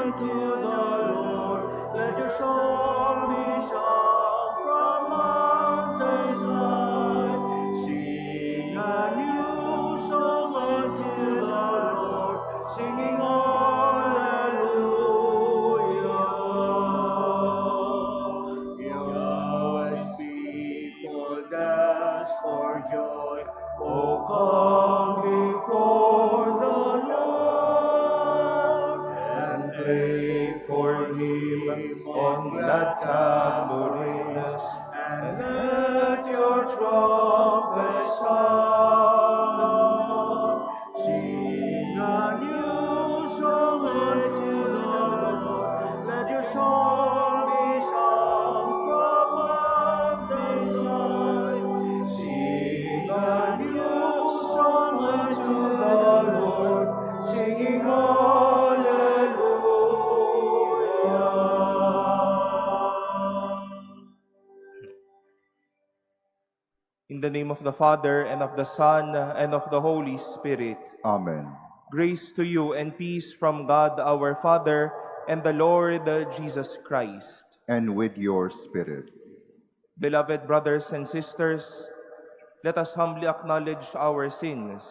unto the Lord. Let your song be sung from mountainside. Sing a new song unto the Lord, singing Hallelujah. Yahweh's people dance for joy. O come before the Lord and play for Him on glad tambourines, and let your trumpets sound. Sing a new song unto the Lord. Let your song be sung from mountainside. Sing a new song unto the Lord, singing Hallelujah. In the name of the Father, and of the Son, and of the Holy Spirit. Amen. Grace to you and peace from God our Father and the Lord Jesus Christ. And with your spirit. Beloved brothers and sisters, let us humbly acknowledge our sins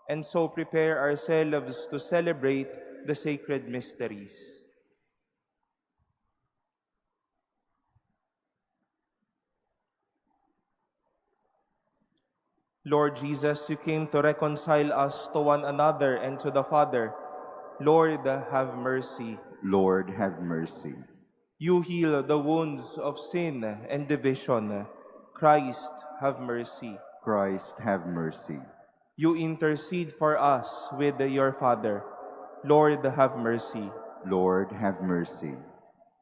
and so prepare ourselves to celebrate the sacred mysteries. Lord Jesus, you came to reconcile us to one another and to the Father. Lord, have mercy. Lord, have mercy. You heal the wounds of sin and division. Christ, have mercy. Christ, have mercy. You intercede for us with your Father. Lord, have mercy. Lord, have mercy.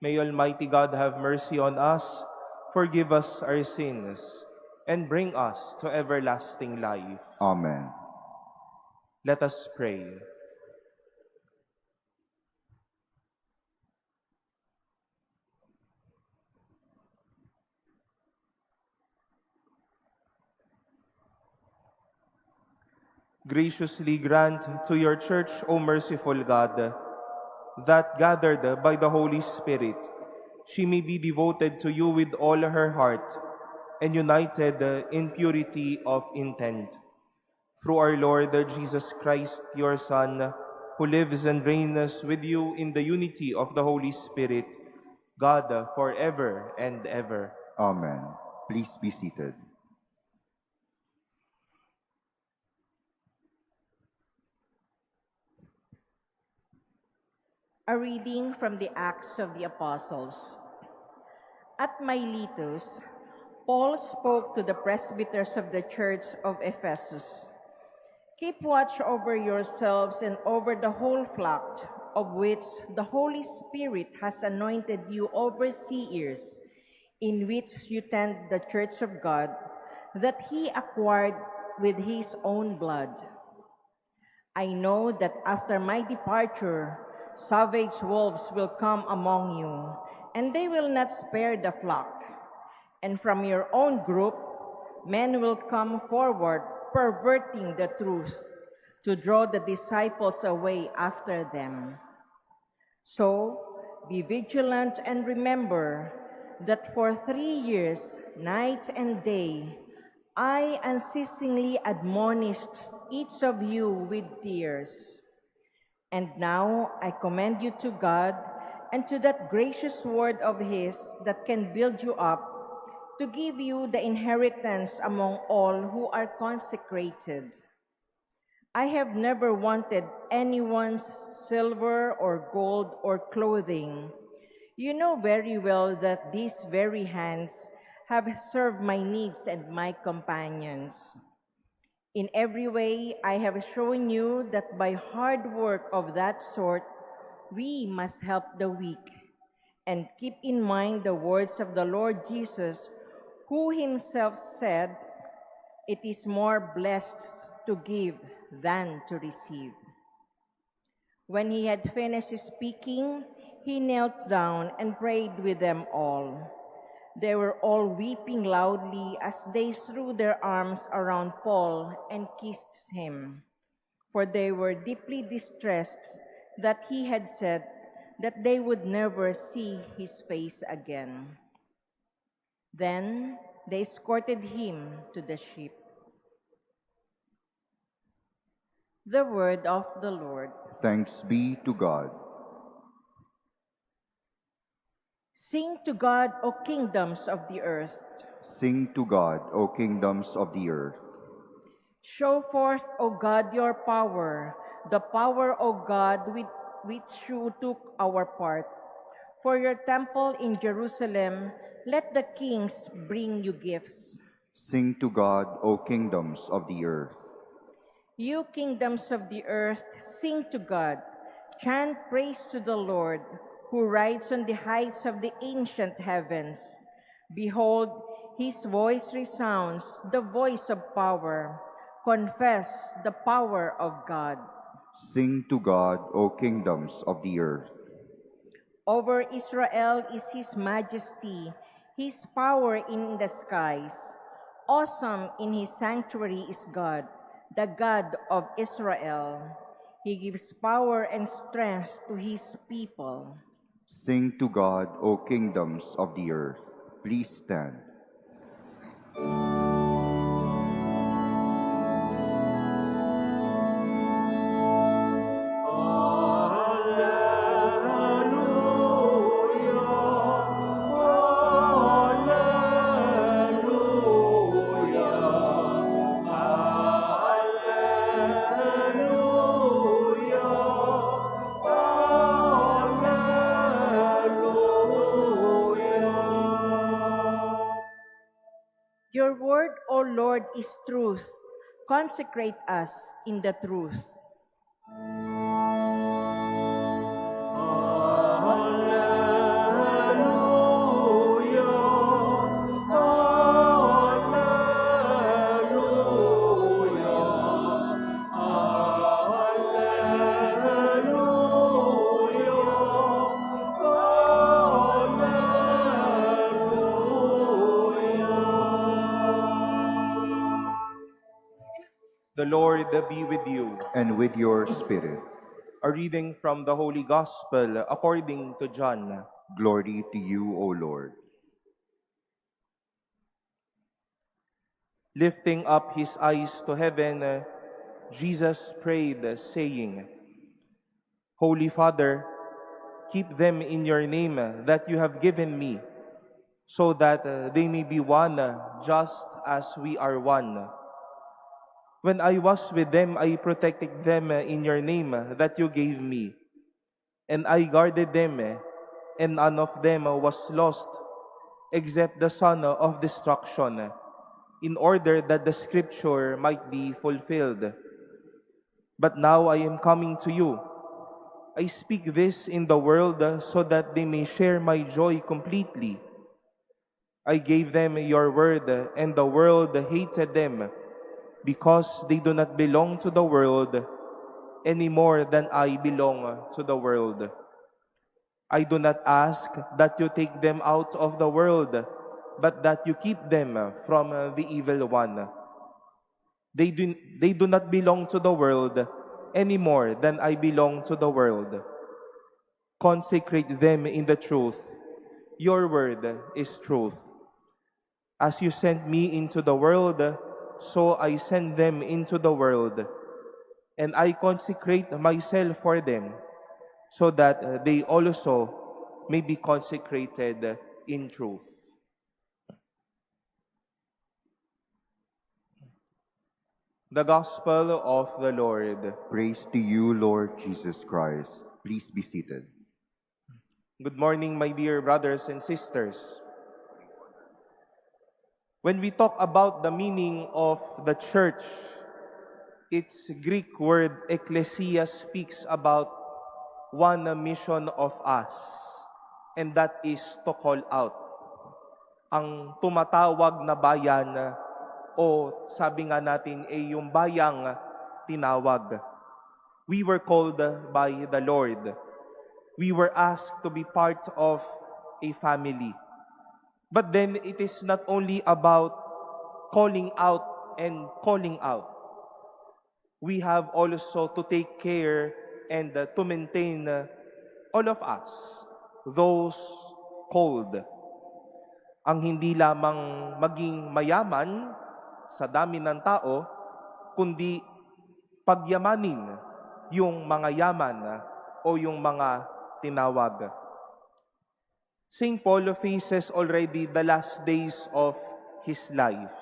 May Almighty God have mercy on us, forgive us our sins, and bring us to everlasting life. Amen. Let us pray. Graciously grant to your church, O merciful God, that gathered by the Holy Spirit, she may be devoted to you with all her heart and united in purity of intent. Through our Lord Jesus Christ, your Son, who lives and reigns with you in the unity of the Holy Spirit, God, forever and ever. Amen. Please be seated. A reading from the Acts of the Apostles. At Miletus, Paul spoke to the presbyters of the church of Ephesus. Keep watch over yourselves and over the whole flock, of which the Holy Spirit has anointed you overseers, in which you tend the church of God, that he acquired with his own blood. I know that after my departure, savage wolves will come among you, and they will not spare the flock. And from your own group, men will come forward, perverting the truth, to draw the disciples away after them. So, be vigilant and remember that for 3 years, night and day, I unceasingly admonished each of you with tears. And now I commend you to God and to that gracious word of His that can build you up to give you the inheritance among all who are consecrated. I have never wanted anyone's silver or gold or clothing. You know very well that these very hands have served my needs and my companions. In every way, I have shown you that by hard work of that sort, we must help the weak. And keep in mind the words of the Lord Jesus, who himself said, "It is more blessed to give than to receive." When he had finished speaking, he knelt down and prayed with them all. They were all weeping loudly as they threw their arms around Paul and kissed him, for they were deeply distressed that he had said that they would never see his face again. Then they escorted him to the ship. The word of the Lord. Thanks be to God. Sing to God, O kingdoms of the earth. Sing to God, O kingdoms of the earth. Show forth, O God, your power, the power, O God, with which you took our part. For your temple in Jerusalem, let the kings bring you gifts. Sing to God, O kingdoms of the earth. You kingdoms of the earth, sing to God. Chant praise to the Lord, who rides on the heights of the ancient heavens. Behold, his voice resounds, the voice of power. Confess the power of God. Sing to God, O kingdoms of the earth. Over Israel is his majesty, his power in the skies. Awesome in his sanctuary is God, the God of Israel. He gives power and strength to his people. Sing to God, O kingdoms of the earth. Please stand. Your word, O Lord, is truth. Consecrate us in the truth. The Lord be with you. And with your spirit. A reading from the Holy Gospel according to John. Glory to you, O Lord. Lifting up his eyes to heaven, Jesus prayed, saying, Holy Father, keep them in your name that you have given me, so that they may be one, just as we are one. When I was with them, I protected them in your name that you gave me, and I guarded them, and none of them was lost, except the son of destruction, in order that the scripture might be fulfilled. But now I am coming to you. I speak this in the world so that they may share my joy completely. I gave them your word, and the world hated them, because they do not belong to the world any more than I belong to the world. I do not ask that you take them out of the world, but that you keep them from the evil one. They do not belong to the world any more than I belong to the world. Consecrate them in the truth. Your word is truth. As you sent me into the world, so I send them into the world, and I consecrate myself for them, so that they also may be consecrated in truth. The Gospel of the Lord. Praise to you, Lord Jesus Christ. Please be seated. Good morning, my dear brothers and sisters. When we talk about the meaning of the church, its Greek word ecclesia speaks about one mission of us, and that is to call out. Ang tumatawag na bayan, o sabi nga natin ay yung bayang tinawag. We were called by the Lord. We were asked to be part of a family. But then it is not only about calling out and calling out. We have also to take care and to maintain all of us, those called, ang hindi lamang maging mayaman sa dami ng tao, kundi pagyamanin yung mga yaman o yung mga tinawag. St. Paul faces already the last days of his life.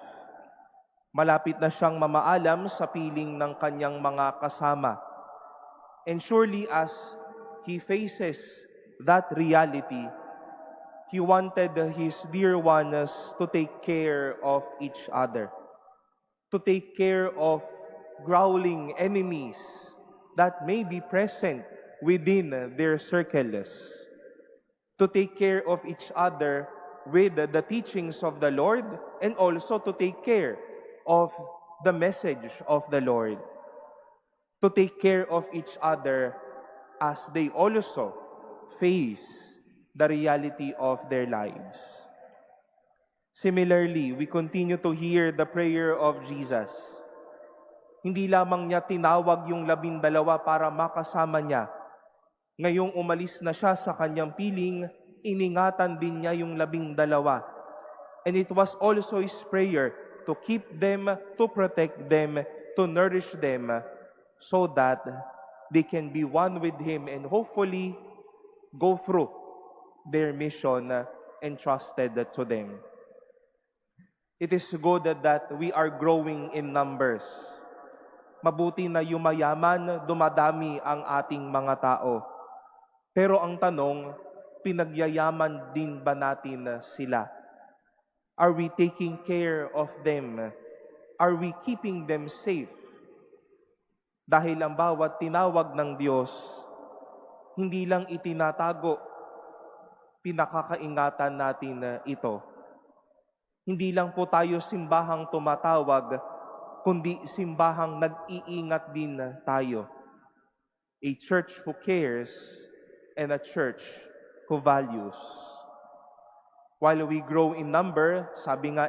Malapit na siyang mamaalam sa piling ng kanyang mga kasama. And surely as he faces that reality, he wanted his dear ones to take care of each other, to take care of growling enemies that may be present within their circles, to take care of each other with the teachings of the Lord, and also to take care of the message of the Lord, to take care of each other as they also face the reality of their lives. Similarly, we continue to hear the prayer of Jesus. Hindi lamang niya tinawag yung 12 para makasama niya. Ngayong umalis na siya sa kanyang piling, iningatan din niya yung 12. And it was also his prayer to keep them, to protect them, to nourish them, so that they can be one with Him and hopefully go through their mission entrusted to them. It is good that we are growing in numbers. Mabuti na yumayaman, dumadami ang ating mga tao. Pero ang tanong, pinagyayaman din ba natin sila? Are we taking care of them? Are we keeping them safe? Dahil ang bawat tinawag ng Diyos, hindi lang itinatago, pinakakaingatan natin ito. Hindi lang po tayo simbahang tumatawag, kundi simbahang nag-iingat din tayo. A church who cares and a church who values. While we grow in number, sabi nga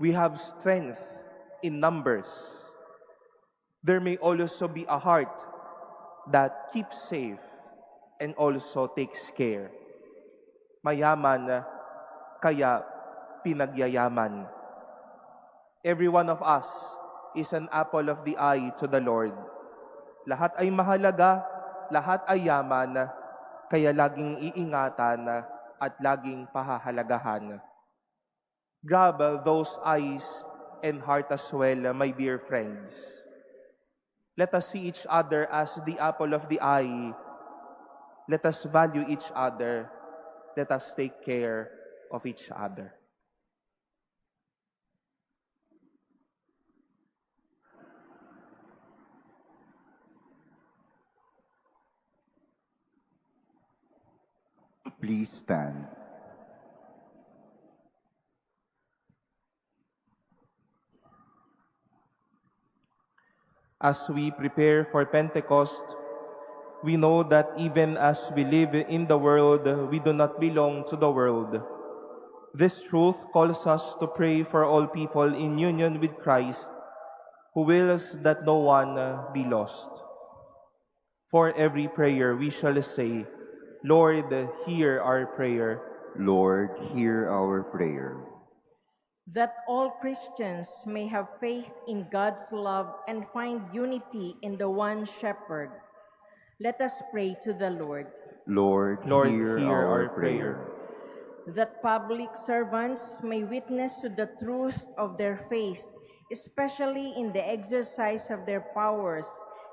we have strength in numbers. There may also be a heart that keeps safe and also takes care. Mayaman, kaya pinagyayaman. Every one of us is an apple of the eye to the Lord. Lahat ay mahalaga, lahat ay yaman, kaya laging iingatan at laging pahahalagahan. Grab those eyes and heart as well, my dear friends. Let us see each other as the apple of the eye. Let us value each other. Let us take care of each other. Please stand. As we prepare for Pentecost, we know that even as we live in the world, we do not belong to the world. This truth calls us to pray for all people in union with Christ, who wills that no one be lost. For every prayer we shall say, Lord, hear our prayer. Lord, hear our prayer. That all Christians may have faith in God's love and find unity in the one shepherd. Let us pray to the Lord. Lord, Lord, hear our prayer. That public servants may witness to the truth of their faith, especially in the exercise of their powers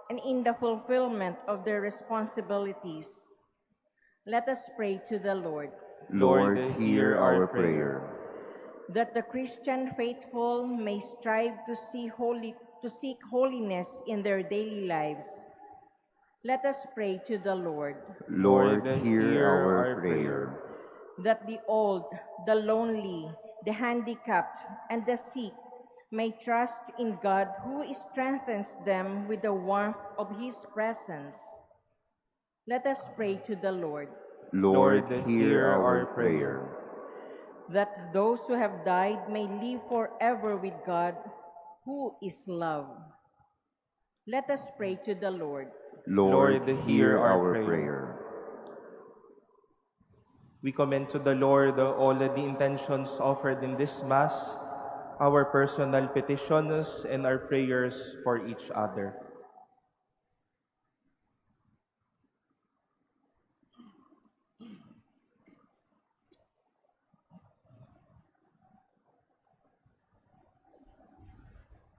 and in the fulfillment of their responsibilities. Let us pray to the Lord. Lord, hear our prayer. That the Christian faithful may strive to seek holiness in their daily lives. Let us pray to the Lord. Lord, hear our prayer. That the old, the lonely, the handicapped, and the sick may trust in God, who strengthens them with the warmth of His presence. Let us pray to the Lord. Lord, hear our prayer. That those who have died may live forever with God, who is love. Let us pray to the Lord. Lord, hear our prayer. We commend to the Lord all the intentions offered in this Mass, our personal petitions, and our prayers for each other.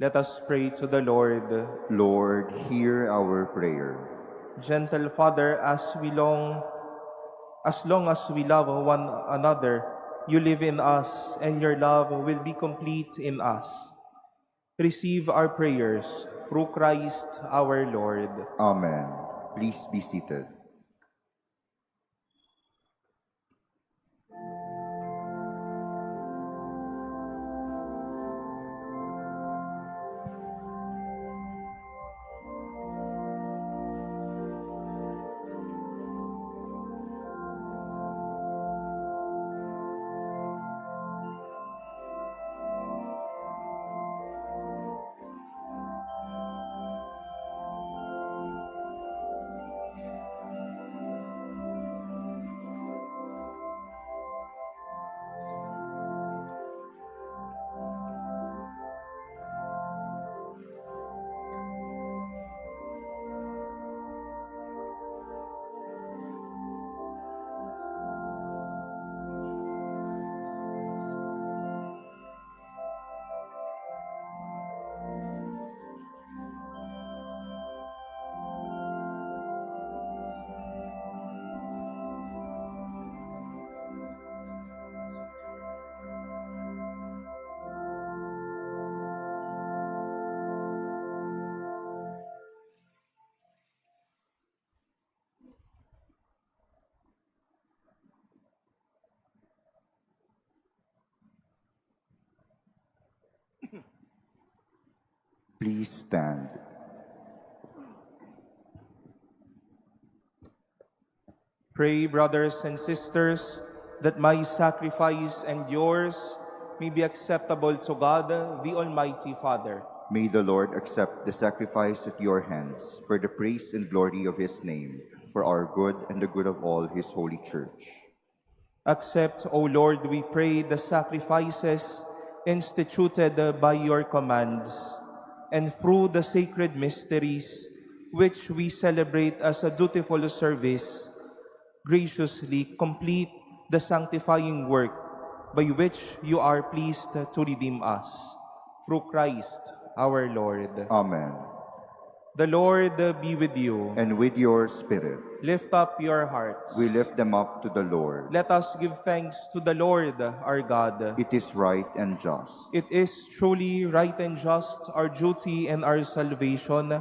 Let us pray to the Lord. Lord, hear our prayer. Gentle Father, as long as we love one another, you live in us, and your love will be complete in us. Receive our prayers through Christ our Lord. Amen. Please be seated. Please stand. Pray, brothers and sisters, that my sacrifice and yours may be acceptable to God, the Almighty Father. May the Lord accept the sacrifice at your hands for the praise and glory of his name, for our good and the good of all his holy church. Accept, O Lord, we pray, the sacrifices instituted by your commands, and through the sacred mysteries which we celebrate as a dutiful service, graciously complete the sanctifying work by which you are pleased to redeem us. Through Christ our Lord. Amen. The Lord be with you. And with your spirit, Lift up your hearts. we lift them up to the Lord. Let us give thanks to the Lord our God. It is right and just. It is truly right and just, our duty and our salvation,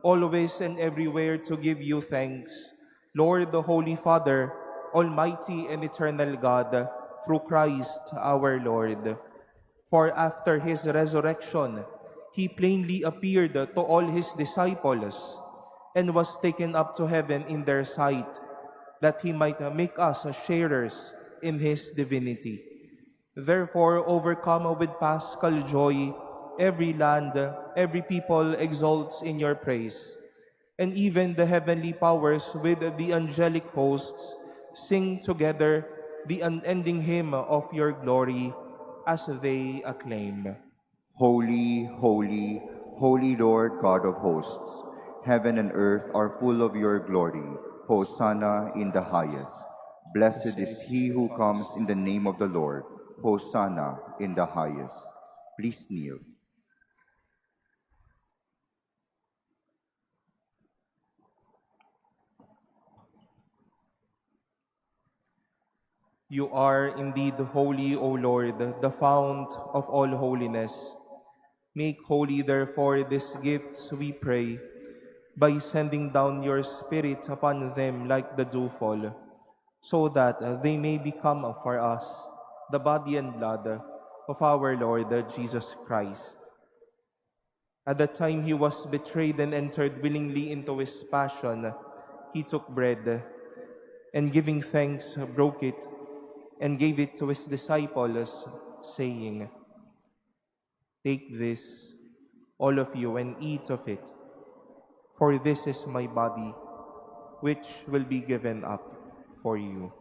always and everywhere to give you thanks, Lord, the Holy Father, Almighty and eternal God, through Christ our Lord. For after his resurrection, he plainly appeared to all his disciples and was taken up to heaven in their sight, that he might make us sharers in his divinity. Therefore, overcome with paschal joy, every land, every people exalts in your praise. And even the heavenly powers with the angelic hosts sing together the unending hymn of your glory as they acclaim. Holy, holy, holy Lord God of hosts, heaven and earth are full of your glory. Hosanna in the highest. Blessed is he who comes in the name of the Lord. Hosanna in the highest. Please kneel. You are indeed holy, O Lord, the fount of all holiness. Make holy, therefore, these gifts, we pray, by sending down your Spirit upon them like the dewfall, so that they may become for us the body and blood of our Lord Jesus Christ. At the time he was betrayed and entered willingly into his passion, he took bread, and giving thanks, broke it, and gave it to his disciples, saying, "Take this, all of you, and eat of it, for this is my body, which will be given up for you."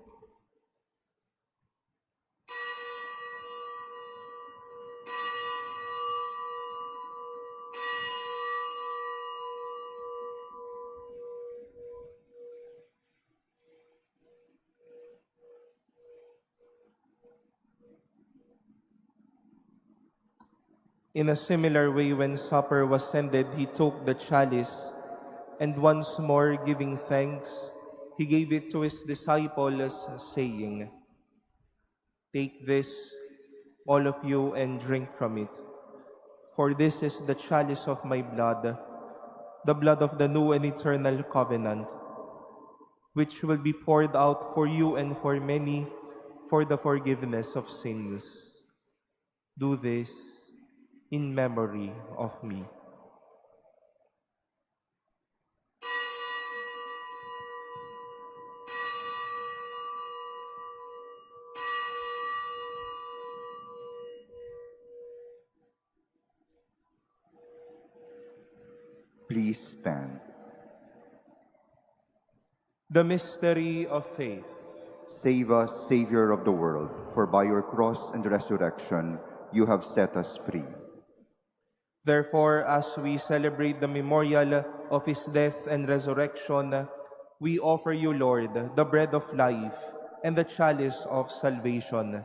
In a similar way, when supper was ended, he took the chalice, and once more giving thanks, he gave it to his disciples, saying, "Take this, all of you, and drink from it. For this is the chalice of my blood, the blood of the new and eternal covenant, which will be poured out for you and for many for the forgiveness of sins. Do this in memory of me." Please stand. The mystery of faith. Save us, Savior of the world, for by your cross and resurrection you have set us free. Therefore, as we celebrate the memorial of his death and resurrection, we offer you, Lord, the bread of life and the chalice of salvation,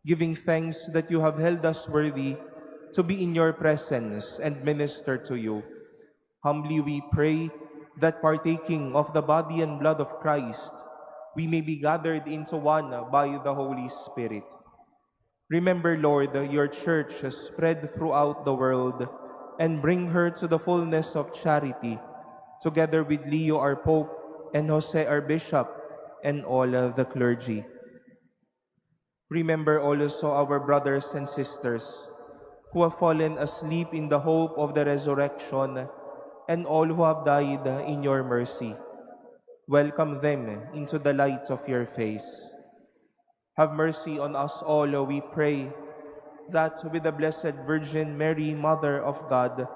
giving thanks that you have held us worthy to be in your presence and minister to you. Humbly we pray that partaking of the body and blood of Christ, we may be gathered into one by the Holy Spirit. Remember, Lord, your church spread throughout the world, and bring her to the fullness of charity, together with Leo our Pope, and Jose our Bishop, and all the clergy. Remember also our brothers and sisters who have fallen asleep in the hope of the resurrection, and all who have died in your mercy. Welcome them into the light of your face. Have mercy on us all, we pray, that with the Blessed Virgin Mary, Mother of God,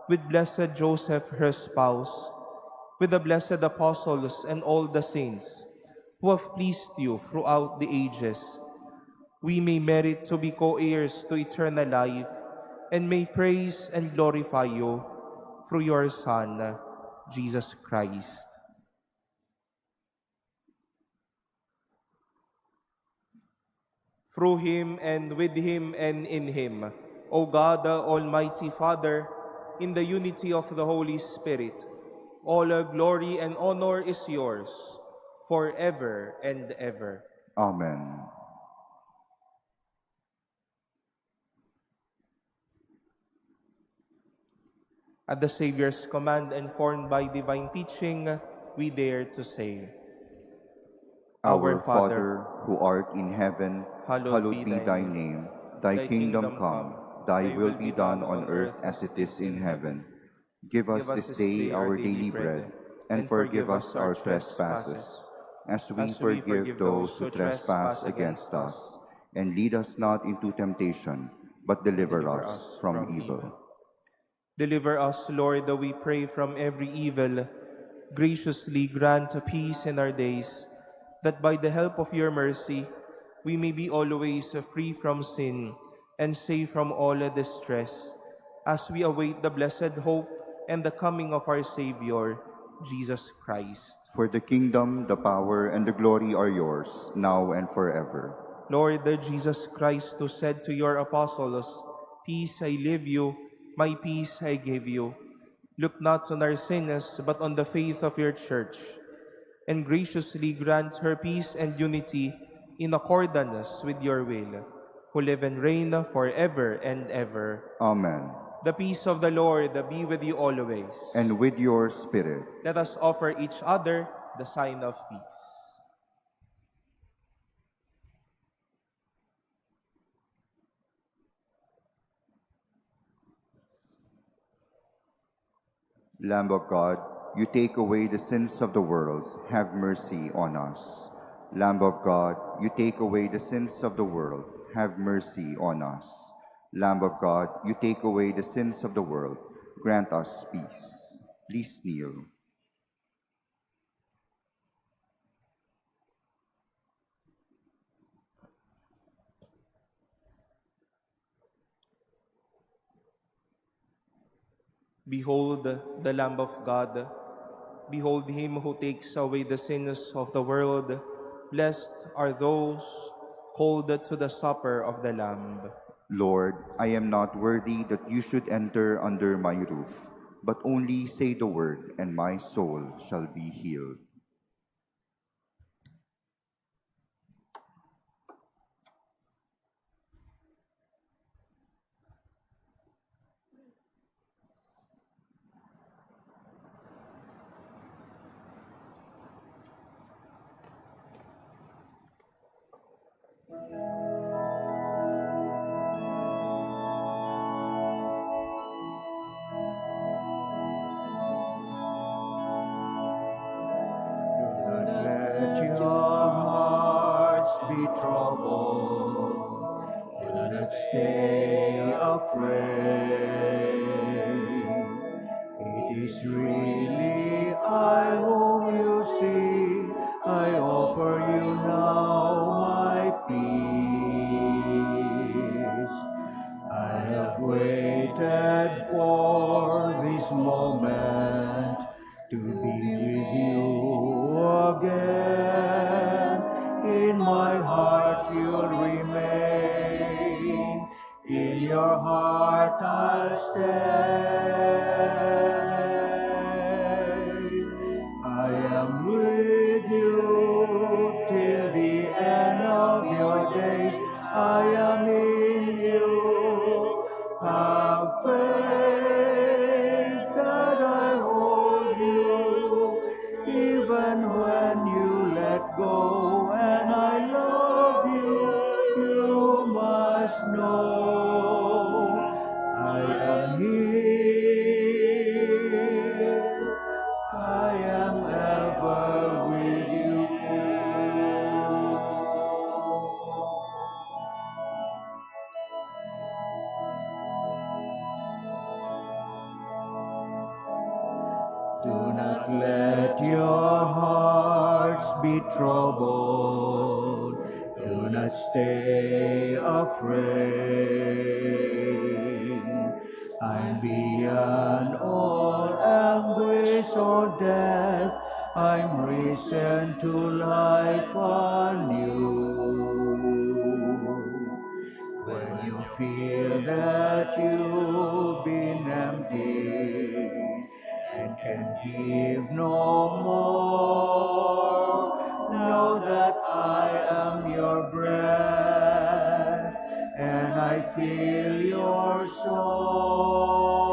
with Blessed Joseph, her spouse, with the blessed apostles and all the saints who have pleased you throughout the ages, we may merit to be co-heirs to eternal life, and may praise and glorify you through your Son, Jesus Christ. Through him, and with him, and in him, O God, Almighty Father, in the unity of the Holy Spirit, all glory and honor is yours, forever and ever. Amen. At the Savior's command and formed by divine teaching, we dare to say, Our Father, who art in heaven, hallowed be thy name. Thy kingdom come, thy will be done on earth as it is in heaven. Give us this day our daily bread, and forgive us our trespasses, as we forgive those who trespass against us. And lead us not into temptation, but deliver us from evil. Deliver us, Lord, we pray, from every evil. Graciously grant peace in our days, that by the help of your mercy, we may be always free from sin and safe from all distress, as we await the blessed hope and the coming of our Savior, Jesus Christ. For the kingdom, the power, and the glory are yours, now and forever. Lord Jesus Christ, who said to your apostles, "Peace I leave you, my peace I give you," look not on our sins, but on the faith of your church, and graciously grant her peace and unity in accordance with your will, who live and reign forever and ever. Amen. The peace of the Lord be with you always. And with your spirit. Let us offer each other the sign of peace. Lamb of God, you take away the sins of the world, have mercy on us. Lamb of God, you take away the sins of the world, have mercy on us. Lamb of God, you take away the sins of the world, grant us peace. Please kneel. Behold the Lamb of God. Behold him who takes away the sins of the world. Blessed are those called to the supper of the Lamb. Lord, I am not worthy that you should enter under my roof, but only say the word, and my soul shall be healed. Let your hearts be troubled. Do not stay afraid. It is really I whom you see. I offer you now my peace. I have waited for this moment to be with you again. In my heart you'll remain. In your heart I'll stay. I am with you till the end of your days. I am in you. Have faith that I hold you, even when you let go. And I love you, you must know. I am here. I am ever with you. Do not let your hearts be troubled. Do not stay afraid. I'm beyond all anguish or death. I'm risen to life anew. When you feel that you've been empty and can give no more, know that I am your breath and I feel your soul.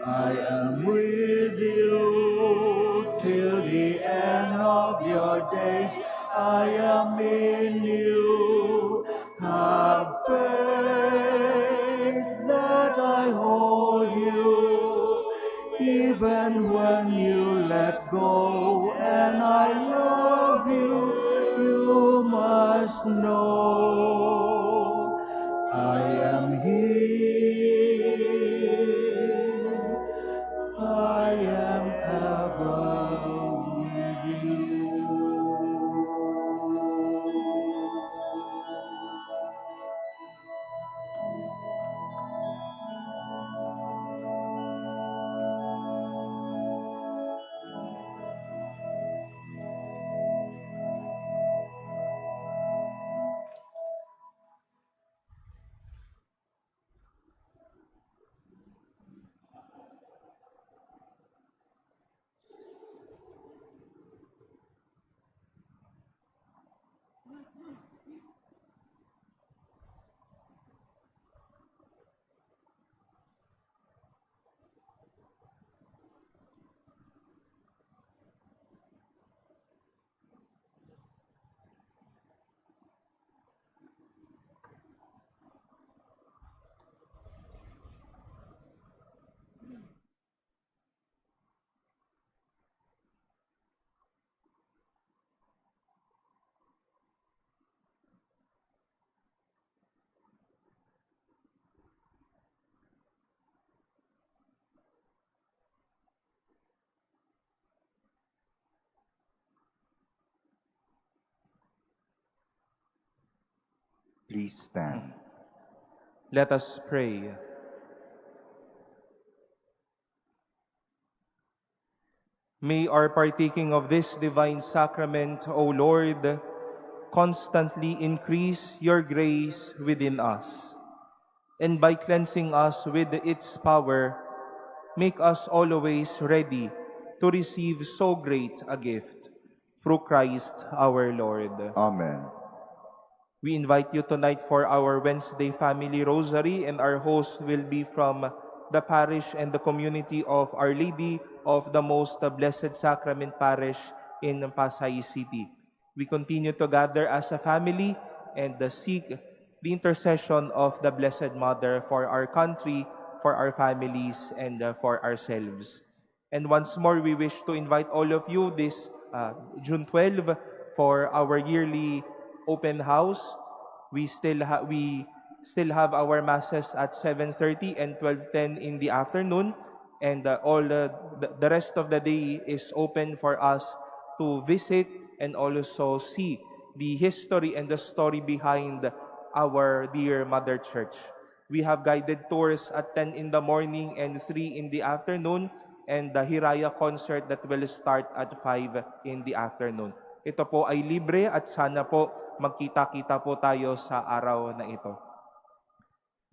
I am with you till the end of your days. I am in you. Have faith that I hold you, even when you let go. And I love you, you must know. I am here. I am ever with you. Please stand. Let us pray. May our partaking of this divine sacrament, O Lord, constantly increase your grace within us. And by cleansing us with its power, make us always ready to receive so great a gift. Through Christ our Lord. Amen. We invite you tonight for our Wednesday Family Rosary, and our host will be from the parish and the community of Our Lady of the Most Blessed Sacrament Parish in Pasay City. We continue to gather as a family and seek the intercession of the Blessed Mother for our country, for our families, and for ourselves. And once more, we wish to invite all of you this June 12 for our yearly open house. We still have our masses at 7:30 and 12:10 in the afternoon, and all the rest of the day is open for us to visit and also see the history and the story behind our dear Mother Church. We have guided tours at 10 in the morning and 3 in the afternoon, and the Hiraya concert that will start at 5 in the afternoon. Ito po ay libre at sana po magkita-kita po tayo sa araw na ito.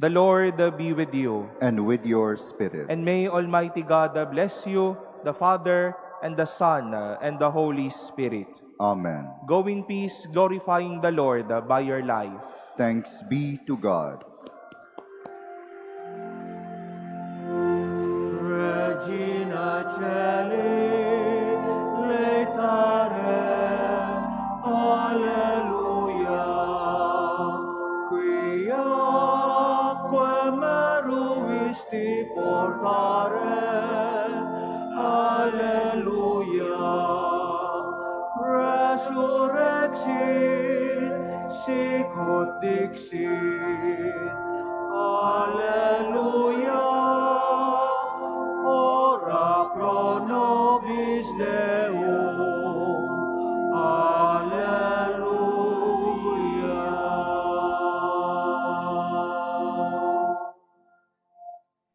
The Lord be with you. And with your spirit. And may Almighty God bless you, the Father, and the Son, and the Holy Spirit. Amen. Go in peace, glorifying the Lord by your life. Thanks be to God. Regina Caeli, laetare, alleluia. Quiaque meruisti portare, alleluia. Resurrexit, sic ut dixit, alleluia. Ora pro nobis Deo.